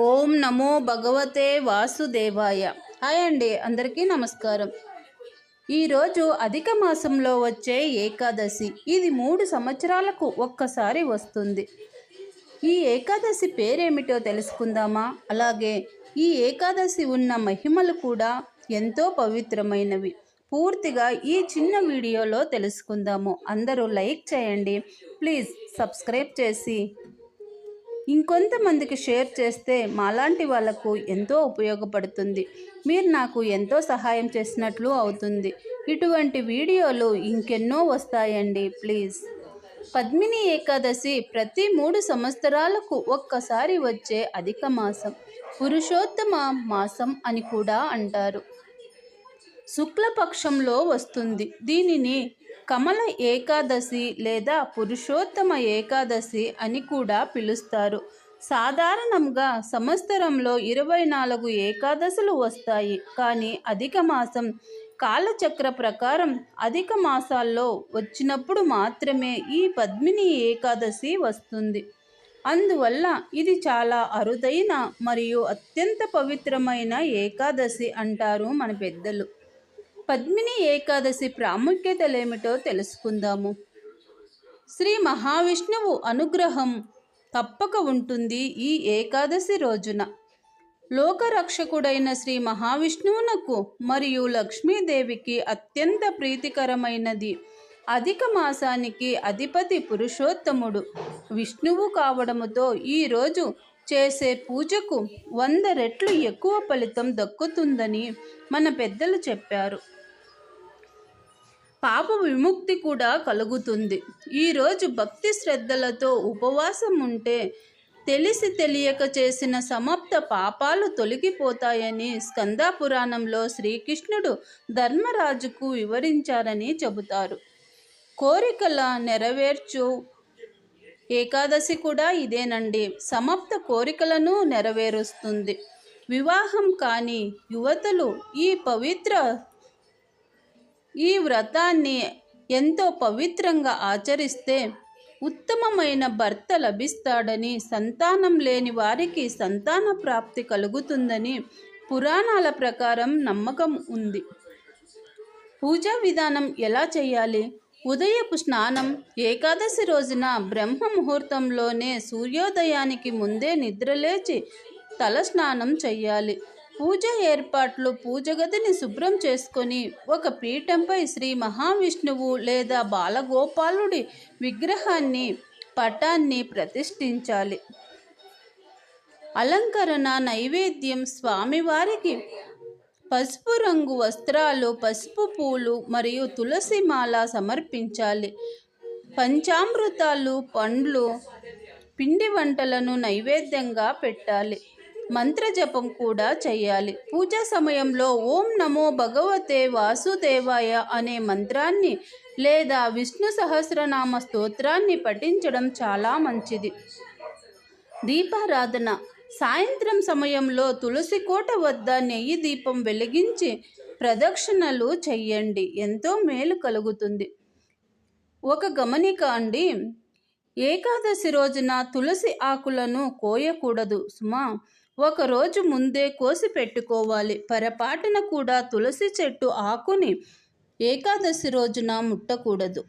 ఓం నమో భగవతే వాసుదేవాయ. హాయ్ అండి, అందరికీ నమస్కారం. ఈరోజు అధిక మాసంలో వచ్చే ఏకాదశి. ఇది 3 సంవత్సరాలకు ఒక్కసారి వస్తుంది. ఈ ఏకాదశి పేరేమిటో తెలుసుకుందామా? అలాగే ఈ ఏకాదశి ఉన్న మహిమలు కూడా ఎంతో పవిత్రమైనవి. పూర్తిగా ఈ చిన్న వీడియోలో తెలుసుకుందాము. అందరూ లైక్ చేయండి, ప్లీజ్ సబ్స్క్రైబ్ చేసి ఇంకొంతమందికి షేర్ చేస్తే మాలాంటి వాళ్ళకు ఎంతో ఉపయోగపడుతుంది. మీరు నాకు ఎంతో సహాయం చేసినట్లు అవుతుంది. ఇటువంటి వీడియోలు ఇంకెన్నో వస్తాయండి, ప్లీజ్. పద్మిని ఏకాదశి ప్రతి 3 సంవత్సరాలకు ఒక్కసారి వచ్చే అధిక మాసం, పురుషోత్తమ మాసం అని కూడా అంటారు. శుక్లపక్షంలో వస్తుంది. దీనిని కమల ఏకాదశి లేదా పురుషోత్తమ ఏకాదశి అని కూడా పిలుస్తారు. సాధారణంగా సంవత్సరంలో 24 ఏకాదశులు వస్తాయి. కానీ అధిక మాసం కాలచక్ర ప్రకారం అధిక మాసాల్లో వచ్చినప్పుడు మాత్రమే ఈ పద్మిని ఏకాదశి వస్తుంది. అందువల్ల ఇది చాలా అరుదైన మరియు అత్యంత పవిత్రమైన ఏకాదశి అంటారు మన పెద్దలు. పద్మిని ఏకాదశి ప్రాముఖ్యతలేమిటో తెలుసుకుందాము. శ్రీ మహావిష్ణువు అనుగ్రహం తప్పక ఉంటుంది ఈ ఏకాదశి రోజున. లోకరక్షకుడైన శ్రీ మహావిష్ణువునకు మరియు లక్ష్మీదేవికి అత్యంత ప్రీతికరమైనది. అధిక మాసానికి అధిపతి పురుషోత్తముడు విష్ణువు కావడముతో ఈరోజు చేసే పూజకు 100 రెట్లు ఎక్కువ ఫలితం దక్కుతుందని మన పెద్దలు చెప్పారు. పాప విముక్తి కూడా కలుగుతుంది. ఈరోజు భక్తి శ్రద్ధలతో ఉపవాసం ఉంటే తెలిసి తెలియక చేసిన సమస్త పాపాలు తొలగిపోతాయని స్కంద పురాణంలో శ్రీకృష్ణుడు ధర్మరాజుకు వివరించారని చెబుతారు. కోరికల నెరవేర్చు ఏకాదశి కూడా ఇదేనండి. సమస్త కోరికలను నెరవేరుస్తుంది. వివాహం కాని యువతులు ఈ వ్రతాన్ని ఎంతో పవిత్రంగా ఆచరిస్తే ఉత్తమమైన భర్త లభిస్తాడని, సంతానం లేని వారికి సంతాన ప్రాప్తి కలుగుతుందని పురాణాల ప్రకారం నమ్మకం ఉంది. పూజా విధానం ఎలా చేయాలి? ఉదయపు స్నానం. ఏకాదశి రోజున బ్రహ్మ ముహూర్తంలోనే సూర్యోదయానికి ముందే నిద్రలేచి తల స్నానం చేయాలి. పూజ ఏర్పాట్లు. పూజ గదిని శుభ్రం చేసుకొని ఒక పీఠంపై శ్రీ మహావిష్ణువు లేదా బాలగోపాలుడి పటాన్ని ప్రతిష్ఠించాలి. అలంకరణ. నైవేద్యం. స్వామివారికి పసుపు రంగు వస్త్రాలు, పసుపు పూలు మరియు తులసి మాల సమర్పించాలి. పంచామృతాలు, పండ్లు, పిండి వంటలను నైవేద్యంగా పెట్టాలి. మంత్రజపం కూడా చేయాలి. పూజా సమయంలో ఓం నమో భగవతే వాసుదేవాయ అనే మంత్రాన్ని లేదా విష్ణు సహస్రనామ స్తోత్రాన్ని పఠించడం చాలా మంచిది. దీపారాధన. సాయంత్రం సమయంలో తులసి కోట వద్ద నెయ్యి దీపం వెలిగించి ప్రదక్షిణలు చెయ్యండి. ఎంతో మేలు కలుగుతుంది. ఒక గమనిక అండి, ఏకాదశి రోజున తులసి ఆకులను కోయకూడదు సుమా. ఒకరోజు ముందే కోసి పెట్టుకోవాలి. పొరపాటున కూడా తులసి చెట్టు ఆకుని ఏకాదశి రోజున ముట్టకూడదు.